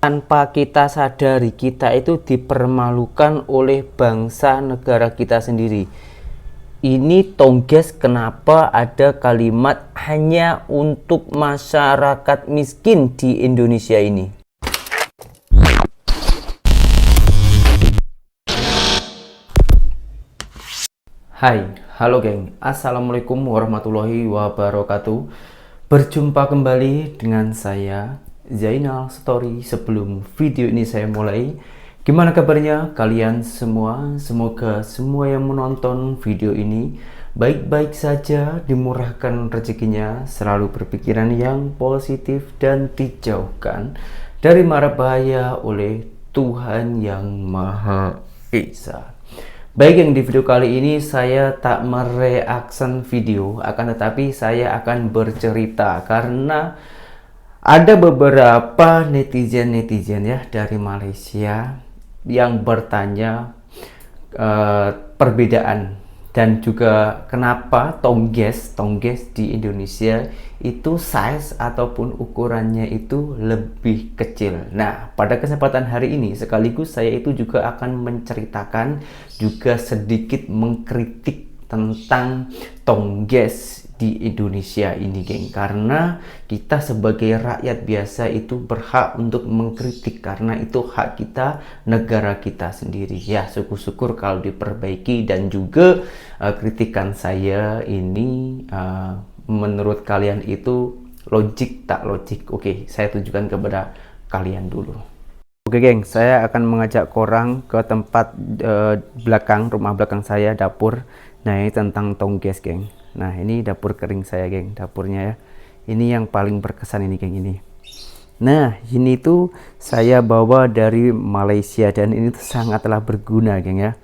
Tanpa kita sadari, kita itu dipermalukan oleh bangsa negara kita sendiri. Ini Tongges kenapa ada kalimat hanya untuk masyarakat miskin di Indonesia ini. Hai, halo geng, assalamualaikum warahmatullahi wabarakatuh. Berjumpa kembali dengan saya Zainal Story. Sebelum video ini saya mulai, gimana kabarnya kalian semua? Semoga semua yang menonton video ini baik-baik saja, dimurahkan rezekinya, selalu berpikiran yang positif dan dijauhkan dari mara bahaya oleh Tuhan yang Maha Esa. Baik yang di video kali ini saya tak mereaction video, akan tetapi saya akan bercerita karena ada beberapa netizen ya dari Malaysia yang bertanya perbedaan dan juga kenapa Tongges di Indonesia itu size ataupun ukurannya itu lebih kecil. Nah, pada kesempatan hari ini sekaligus saya itu juga akan menceritakan juga sedikit mengkritik tentang Tongges di Indonesia ini, geng. Karena kita sebagai rakyat biasa itu berhak untuk mengkritik karena itu hak kita, negara kita sendiri. Ya, syukur-syukur kalau diperbaiki dan juga kritikan saya ini menurut kalian itu logik tak logik. Oke, saya tunjukkan kepada kalian dulu. Oke geng, saya akan mengajak korang ke tempat belakang, rumah belakang saya, dapur. Nah, ini tentang Tongges, geng. Nah, ini dapur kering saya, geng, dapurnya ya. Ini yang paling berkesan ini, geng, ini. Nah, ini tuh saya bawa dari Malaysia dan ini tuh sangatlah berguna, geng ya.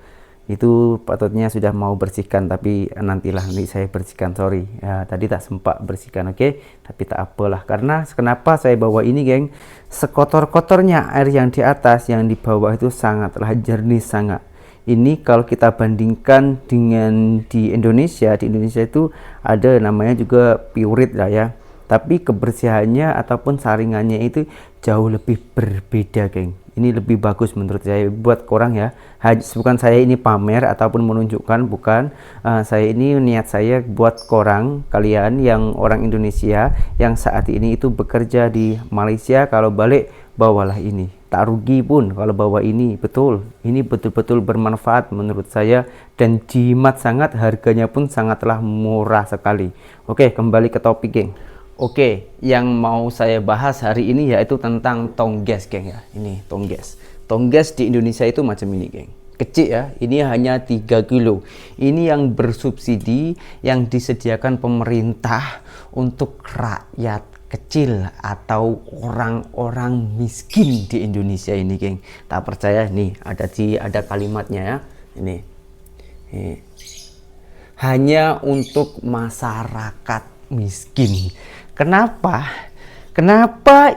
Itu patutnya sudah mau bersihkan, tapi nantilah saya bersihkan, sorry ya, tadi tak sempat bersihkan. Oke, tapi tak apalah. Karena kenapa saya bawa ini, geng, sekotor-kotornya air yang di atas, yang di bawah itu sangatlah jernih sangat. Ini kalau kita bandingkan dengan di Indonesia itu ada namanya juga Pureit lah ya, tapi kebersihannya ataupun saringannya itu jauh lebih berbeda, geng. Ini lebih bagus menurut saya buat korang ya. Bukan saya ini pamer ataupun menunjukkan, bukan. Saya ini niat saya buat korang, kalian yang orang Indonesia yang saat ini itu bekerja di Malaysia, kalau balik bawalah ini. Tak rugi pun kalau bawa ini. Betul, ini betul-betul bermanfaat menurut saya dan jimat sangat, harganya pun sangatlah murah sekali. Oke, kembali ke topik, geng. Oke, yang mau saya bahas hari ini yaitu tentang Tongges, geng ya. Ini Tongges. Tongges di Indonesia itu macam ini, geng. Kecil ya, ini hanya 3 kilo. Ini yang bersubsidi, yang disediakan pemerintah untuk rakyat kecil atau orang-orang miskin di Indonesia ini, geng. Tak percaya nih, ada kalimatnya ya. Ini. Hanya untuk masyarakat miskin. Kenapa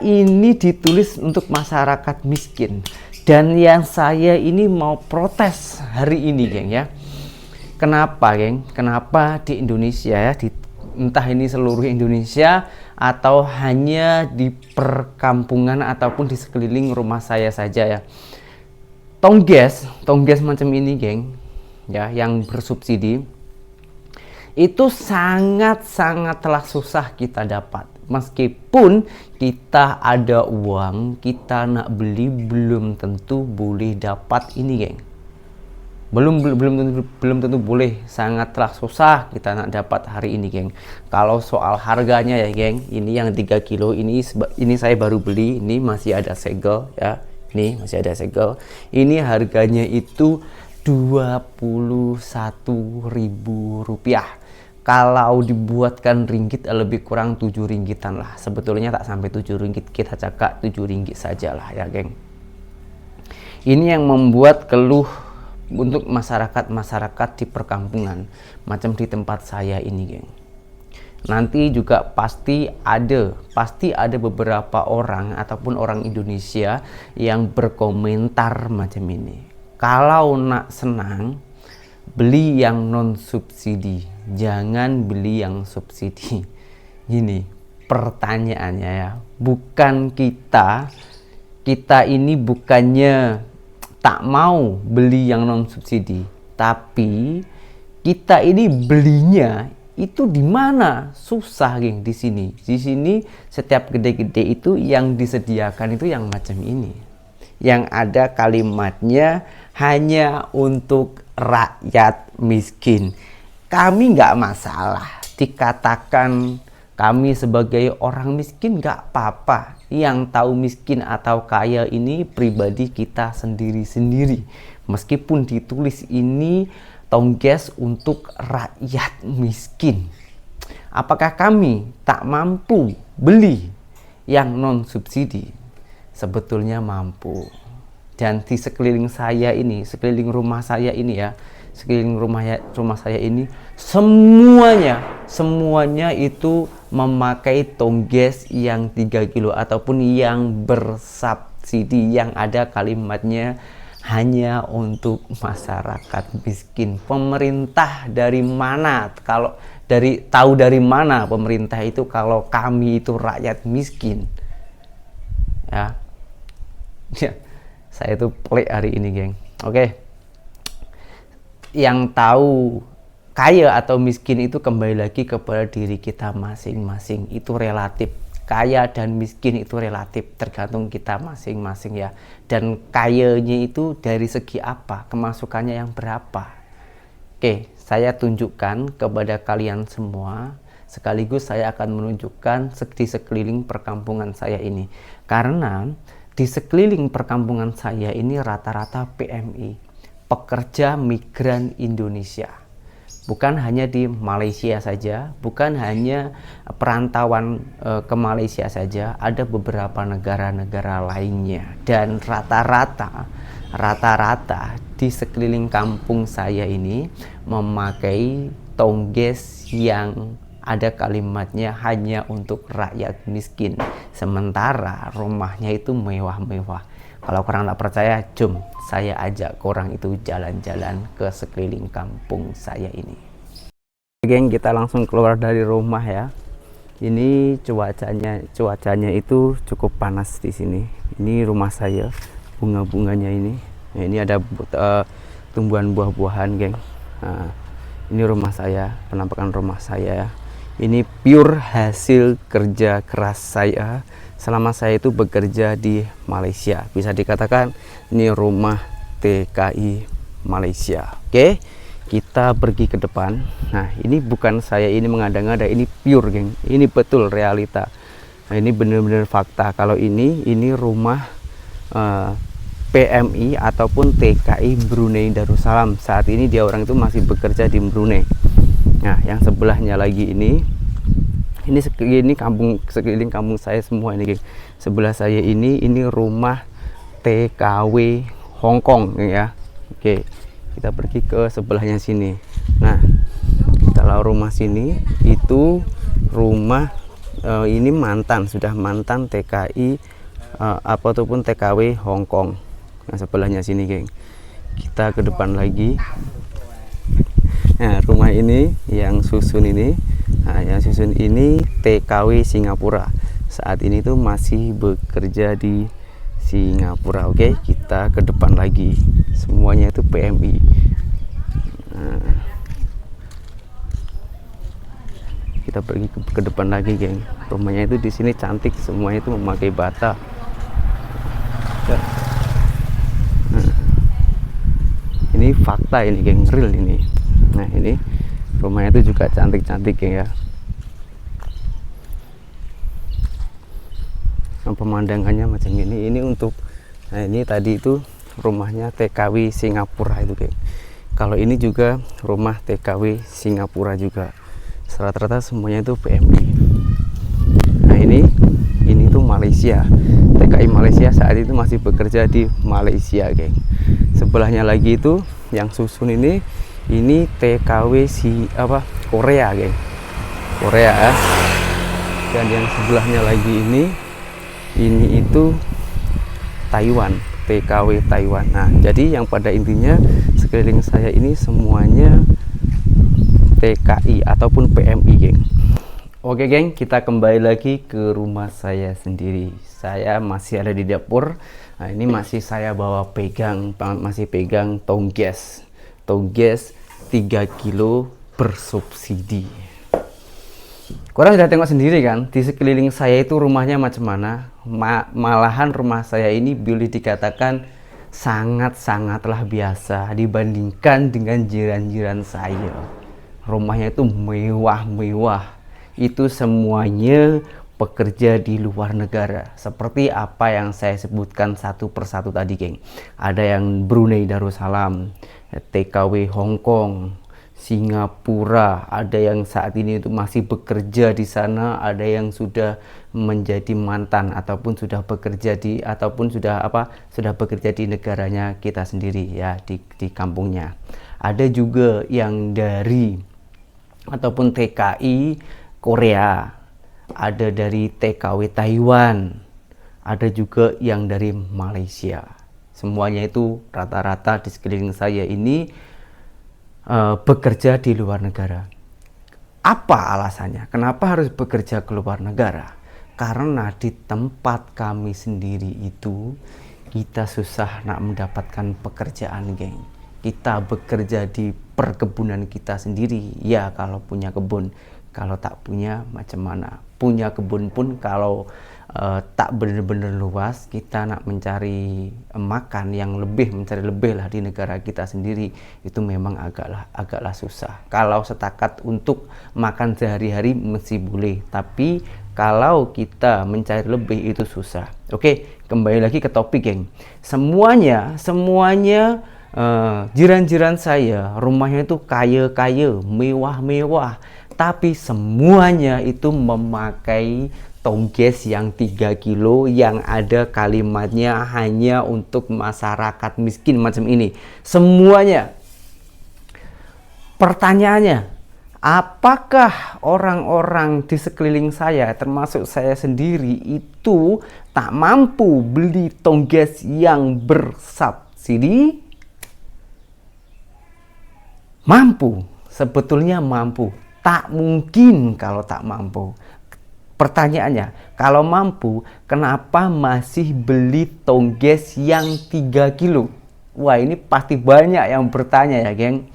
ini ditulis untuk masyarakat miskin? Dan yang saya ini mau protes hari ini, geng ya. Kenapa, geng? Kenapa di Indonesia ya, entah ini seluruh Indonesia atau hanya di perkampungan ataupun di sekeliling rumah saya saja ya. Tongges macam ini, geng, ya, yang bersubsidi itu sangatlah susah kita dapat. Meskipun kita ada uang, kita nak beli belum tentu boleh dapat ini, geng. Belum tentu boleh, sangatlah susah kita nak dapat hari ini, geng. Kalau soal harganya ya, geng, ini yang 3 kilo ini saya baru beli, ini masih ada segel ya. Ini masih ada segel. Ini harganya itu Rp21.000. Kalau dibuatkan ringgit lebih kurang 7 ringgitan lah. Sebetulnya tak sampai 7 ringgit, kita cakap 7 ringgit sajalah ya, geng. Ini yang membuat keluh untuk masyarakat di perkampungan macam di tempat saya ini, geng. Nanti juga pasti ada beberapa orang ataupun orang Indonesia yang berkomentar macam ini. Kalau nak senang, beli yang non subsidi, jangan beli yang subsidi. Gini pertanyaannya ya, bukan kita kita ini bukannya tak mau beli yang non subsidi, tapi kita ini belinya itu di mana? Susah, geng, di sini. Di sini setiap gede-gede itu yang disediakan itu yang macam ini. Yang ada kalimatnya hanya untuk rakyat miskin. Kami nggak masalah dikatakan kami sebagai orang miskin, nggak apa-apa. Yang tahu miskin atau kaya ini pribadi kita sendiri-sendiri. Meskipun ditulis ini Tongges untuk rakyat miskin. Apakah kami tak mampu beli yang non subsidi? Sebetulnya mampu. Dan di sekeliling saya ini, sekeliling rumah saya ini ya, sekeliling rumah saya ini semuanya itu memakai Tongges yang 3 kilo ataupun yang bersubsidi, yang ada kalimatnya hanya untuk masyarakat miskin. Pemerintah dari mana? Kalau tahu dari mana pemerintah itu kalau kami itu rakyat miskin? Ya. Ya, saya itu pelik hari ini, geng. Oke. Yang tahu kaya atau miskin itu kembali lagi kepada diri kita masing-masing. Itu relatif. Kaya dan miskin itu relatif, tergantung kita masing-masing ya. Dan kayanya itu dari segi apa? Kemasukannya yang berapa? Oke, saya tunjukkan kepada kalian semua. Sekaligus saya akan menunjukkan di sekeliling perkampungan saya ini. Karena di sekeliling perkampungan saya ini rata-rata PMI, pekerja migran Indonesia. Bukan hanya di Malaysia saja, bukan hanya perantauan ke Malaysia saja, ada beberapa negara-negara lainnya. Dan rata-rata di sekeliling kampung saya ini memakai Tongges yang ada kalimatnya hanya untuk rakyat miskin. Sementara rumahnya itu mewah-mewah. Kalau korang tak percaya, jom saya ajak korang itu jalan-jalan ke sekeliling kampung saya ini. Geng, kita langsung keluar dari rumah ya. Ini cuacanya itu cukup panas di sini. Ini rumah saya, bunga-bunganya ini. Nah, ini ada tumbuhan buah-buahan, geng. Nah, ini rumah saya, penampakan rumah saya. Ini pure hasil kerja keras saya selama saya itu bekerja di Malaysia. Bisa dikatakan ini rumah TKI Malaysia. Oke, kita pergi ke depan. Nah, ini bukan saya ini mengada-ngada, ini pure, geng. Ini betul realita. Nah, ini benar-benar fakta. Kalau ini rumah PMI ataupun TKI Brunei Darussalam. Saat ini dia orang itu masih bekerja di Brunei. Nah, yang sebelahnya lagi ini sekeliling kampung saya semua ini, geng. Sebelah saya ini rumah TKW Hong Kong ya. Oke, kita pergi ke sebelahnya sini. Nah, kalau rumah sini itu rumah ini sudah mantan TKI ataupun TKW Hong Kong. Nah, sebelahnya sini, geng. Kita ke depan lagi. Nah, rumah ini yang susun ini, TKW Singapura. Saat ini tuh masih bekerja di Singapura. Oke, kita ke depan lagi. Semuanya itu PMI. Nah, kita pergi ke depan lagi, geng. Rumahnya itu di sini cantik, semuanya itu memakai bata. Nah, ini fakta ini, geng, real ini. Nah, ini rumahnya itu juga cantik-cantik, geng, ya. Nah, pemandangannya macam ini. Ini untuk, nah, ini tadi itu rumahnya TKW Singapura itu, geng. Kalau ini juga rumah TKW Singapura juga. Rata-rata semuanya itu PMI. Nah, ini tuh Malaysia. TKI Malaysia saat itu masih bekerja di Malaysia, geng. Sebelahnya lagi itu yang susun ini TKW Korea, geng. Korea ya. Dan yang sebelahnya lagi ini itu Taiwan, TKW Taiwan. Nah, jadi yang pada intinya sekeliling saya ini semuanya TKI ataupun PMI, geng. Oke, geng, kita kembali lagi ke rumah saya sendiri. Saya masih ada di dapur. Nah, ini masih saya masih pegang tongges. Tongges 3 kilo bersubsidi. Korang sudah tengok sendiri kan, di sekeliling saya itu rumahnya macam mana. Malahan rumah saya ini boleh dikatakan sangat-sangatlah biasa dibandingkan dengan jiran-jiran saya. Rumahnya itu mewah-mewah. Itu semuanya pekerja di luar negara, seperti apa yang saya sebutkan satu persatu tadi, geng. Ada yang Brunei Darussalam, TKW Hong Kong, Singapura, ada yang saat ini itu masih bekerja di sana, ada yang sudah menjadi mantan ataupun sudah bekerja sudah bekerja di negaranya kita sendiri ya, di kampungnya. Ada juga yang dari ataupun TKI Korea, ada dari TKW Taiwan, ada juga yang dari Malaysia. Semuanya itu rata-rata di sekeliling saya ini bekerja di luar negara. Apa alasannya? Kenapa harus bekerja ke luar negara? Karena di tempat kami sendiri itu kita susah nak mendapatkan pekerjaan, geng. Kita bekerja di perkebunan kita sendiri. Ya, kalau punya kebun. Kalau tak punya, macam mana? Punya kebun pun kalau tak benar-benar luas, kita nak mencari makan yang mencari lebih lah di negara kita sendiri, itu memang agaklah susah. Kalau setakat untuk makan sehari-hari masih boleh, tapi kalau kita mencari lebih itu susah. Oke, kembali lagi ke topik, geng. Semuanya jiran-jiran saya rumahnya itu kaya-kaya, mewah-mewah, tapi semuanya itu memakai tongges yang 3 kilo yang ada kalimatnya hanya untuk masyarakat miskin macam ini. Semuanya. Pertanyaannya, apakah orang-orang di sekeliling saya, termasuk saya sendiri, itu tak mampu beli tongges yang bersubsidi? Mampu, sebetulnya mampu. Tak mungkin kalau tak mampu. Pertanyaannya, kalau mampu, kenapa masih beli tongges yang 3 kilo? Wah, ini pasti banyak yang bertanya ya, geng.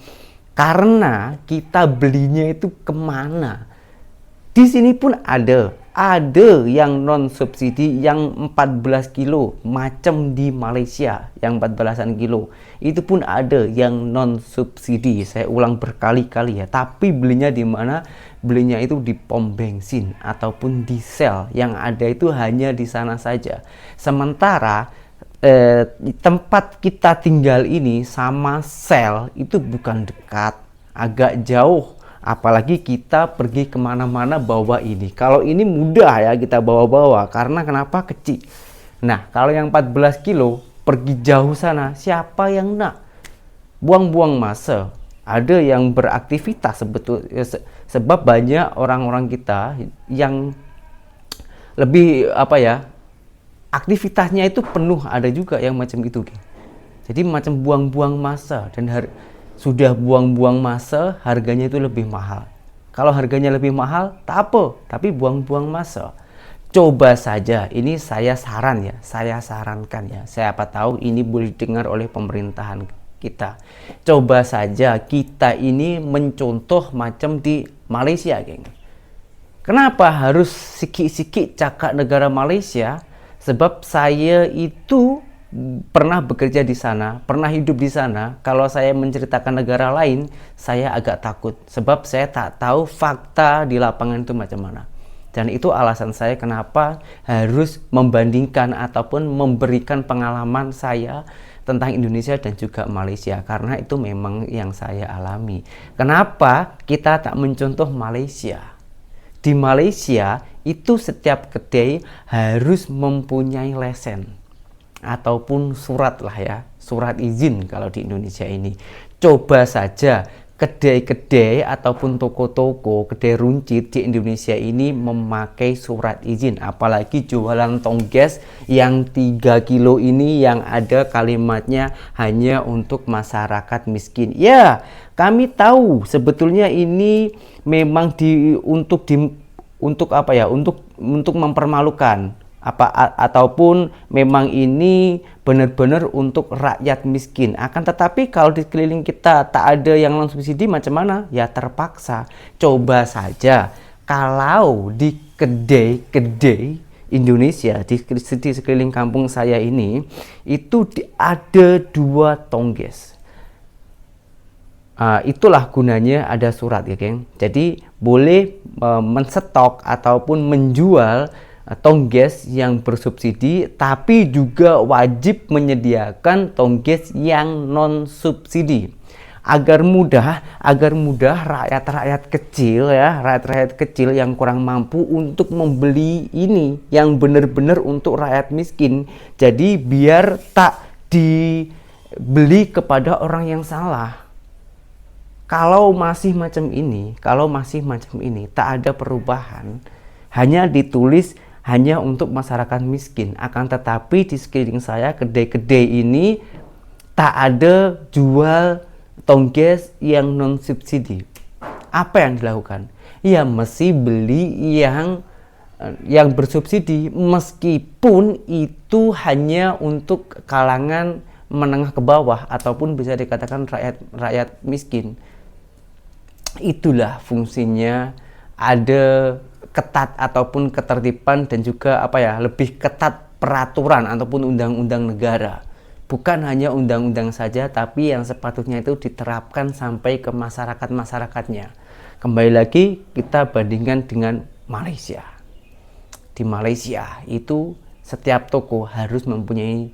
Karena kita belinya itu kemana? Di sini pun ada yang non subsidi yang 14 kilo macam di Malaysia yang 14-an kilo. Itu pun ada yang non subsidi. Saya ulang berkali-kali ya. Tapi belinya di mana? Belinya itu di pom bensin ataupun di sel. Yang ada itu hanya di sana saja. Sementara tempat kita tinggal ini sama sel itu bukan dekat, agak jauh. Apalagi kita pergi kemana-mana bawa ini. Kalau ini mudah ya kita bawa-bawa. Karena kenapa? Kecil. Nah, kalau yang 14 kilo pergi jauh sana, siapa yang nak? Buang-buang masa. Ada yang beraktivitas sebab banyak orang-orang kita yang lebih aktivitasnya itu penuh. Ada juga yang macam itu. Jadi macam buang-buang masa dan sudah buang-buang masa, harganya itu lebih mahal. Kalau harganya lebih mahal, tak apa, tapi buang-buang masa. Coba saja, ini saya sarankan ya. Siapa tahu ini boleh dengar oleh pemerintahan kita. Coba saja kita ini mencontoh macam di Malaysia, geng. Kenapa harus sikit-sikit cakap negara Malaysia? Sebab saya itu pernah bekerja di sana, pernah hidup di sana. Kalau saya menceritakan negara lain, saya agak takut. Sebab saya tak tahu fakta di lapangan itu macam mana. Dan itu alasan saya kenapa harus membandingkan ataupun memberikan pengalaman saya tentang Indonesia dan juga Malaysia. Karena itu memang yang saya alami. Kenapa kita tak mencontoh Malaysia? Di Malaysia itu setiap kedai harus mempunyai lesen ataupun surat lah ya, surat izin kalau di Indonesia ini. Coba saja kedai-kedai ataupun toko-toko, kedai runcit di Indonesia ini memakai surat izin. Apalagi jualan tongges yang 3 kilo ini yang ada kalimatnya hanya untuk masyarakat miskin. Ya, kami tahu sebetulnya ini memang untuk mempermalukan. ataupun memang ini benar-benar untuk rakyat miskin. Akan tetapi kalau di sekeliling kita tak ada yang non subsidi, macam mana? Ya terpaksa. Coba saja kalau di kedai-kedai Indonesia di sekeliling kampung saya ini itu ada 2 tongges. Itulah gunanya ada surat ya geng. Jadi boleh menstok ataupun menjual tongges yang bersubsidi, tapi juga wajib menyediakan tongges yang non subsidi agar mudah rakyat-rakyat kecil ya, rakyat-rakyat kecil yang kurang mampu untuk membeli ini yang benar-benar untuk rakyat miskin. Jadi biar tak dibeli kepada orang yang salah. Kalau masih macam ini tak ada perubahan, hanya ditulis hanya untuk masyarakat miskin. Akan tetapi di sekeliling saya kedai-kedai ini tak ada jual tongges yang non subsidi. Apa yang dilakukan? Ya mesti beli yang bersubsidi, meskipun itu hanya untuk kalangan menengah ke bawah ataupun bisa dikatakan rakyat miskin. Itulah fungsinya ada ketat ataupun ketertiban dan juga lebih ketat peraturan ataupun undang-undang negara. Bukan hanya undang-undang saja, tapi yang sepatutnya itu diterapkan sampai ke masyarakat-masyarakatnya. Kembali lagi kita bandingkan dengan Malaysia. Di Malaysia itu setiap toko harus mempunyai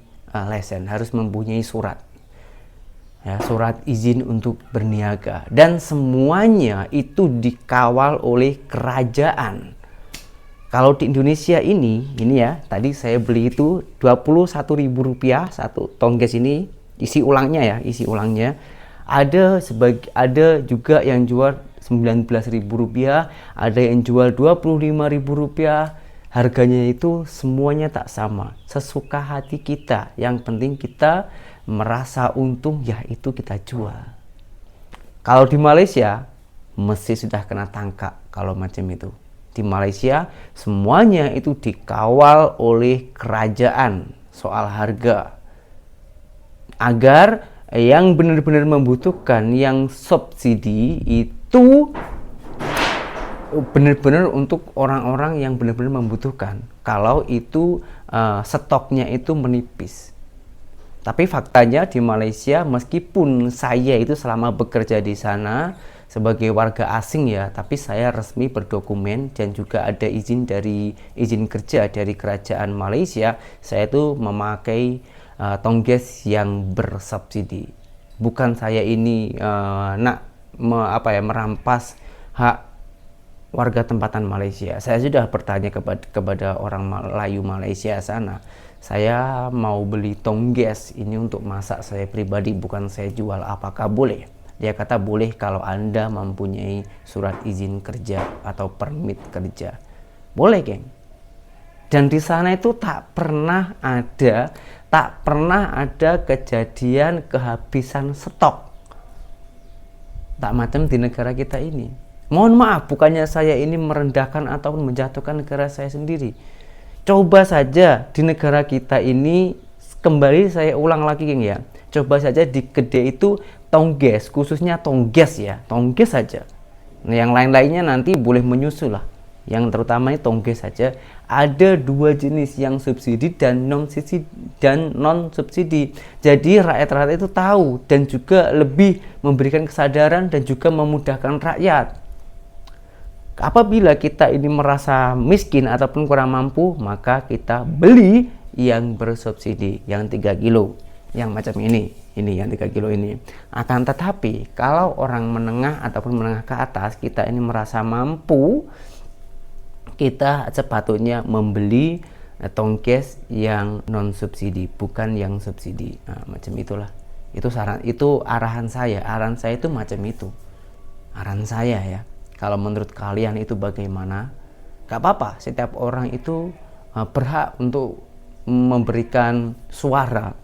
lesen, harus mempunyai surat. Ya, surat izin untuk berniaga, dan semuanya itu dikawal oleh kerajaan. Kalau di Indonesia ini ya, tadi saya beli itu Rp21.000 satu tongges ini, isi ulangnya. Ada juga yang jual Rp19.000, ada yang jual Rp25.000. Harganya itu semuanya tak sama, sesuka hati kita. Yang penting kita merasa untung, ya itu kita jual. Kalau di Malaysia mesti sudah kena tangkap kalau macam itu. Di Malaysia semuanya itu dikawal oleh kerajaan soal harga, agar yang benar-benar membutuhkan yang subsidi itu benar-benar untuk orang-orang yang benar-benar membutuhkan. Kalau itu stoknya itu menipis. Tapi faktanya di Malaysia, meskipun saya itu selama bekerja di sana sebagai warga asing ya, tapi saya resmi berdokumen dan juga ada izin kerja dari kerajaan Malaysia. Saya itu memakai tongges yang bersubsidi. Bukan saya ini merampas hak warga tempatan Malaysia. Saya sudah bertanya kepada orang Melayu Malaysia sana. Saya mau beli tongges ini untuk masak saya pribadi, bukan saya jual. Apakah boleh? Dia kata boleh kalau Anda mempunyai surat izin kerja atau permit kerja. Boleh, geng. Dan di sana itu tak pernah ada kejadian kehabisan stok. Tak macam di negara kita ini. Mohon maaf, bukannya saya ini merendahkan ataupun menjatuhkan negara saya sendiri. Coba saja di negara kita ini, kembali saya ulang lagi geng ya, coba saja di kedai itu tongges, khususnya tongges ya, tongges saja. Nah, yang lain-lainnya nanti boleh menyusul lah. Yang terutama ini tongges saja. Ada 2 jenis, yang subsidi dan non subsidi. Jadi rakyat-rakyat itu tahu dan juga lebih memberikan kesadaran dan juga memudahkan rakyat. Apabila kita ini merasa miskin ataupun kurang mampu, maka kita beli yang bersubsidi, yang 3 kilo, yang macam ini yang 3 kilo ini. Akan tetapi kalau orang menengah ataupun menengah ke atas, kita ini merasa mampu, kita sepatutnya membeli tongges yang non subsidi, bukan yang subsidi. Nah, macam itulah. Itu arahan saya itu macam itu. Arahan saya ya. Kalau menurut kalian itu bagaimana? Gak apa-apa, setiap orang itu berhak untuk memberikan suara.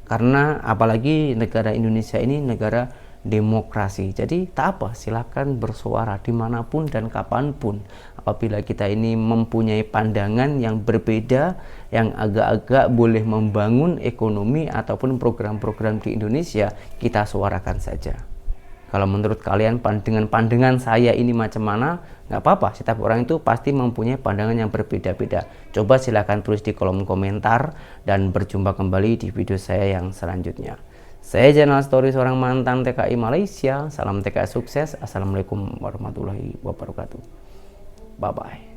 Karena apalagi negara Indonesia ini negara demokrasi. Jadi tak apa, silakan bersuara dimanapun dan kapanpun. Apabila kita ini mempunyai pandangan yang berbeda, yang agak-agak boleh membangun ekonomi ataupun program-program di Indonesia, kita suarakan saja. Kalau menurut kalian dengan pandangan saya ini macam mana, nggak apa-apa. Setiap orang itu pasti mempunyai pandangan yang berbeda-beda. Coba silakan tulis di kolom komentar dan berjumpa kembali di video saya yang selanjutnya. Saya Channel Story, seorang mantan TKI Malaysia. Salam TKI sukses. Assalamualaikum warahmatullahi wabarakatuh. Bye-bye.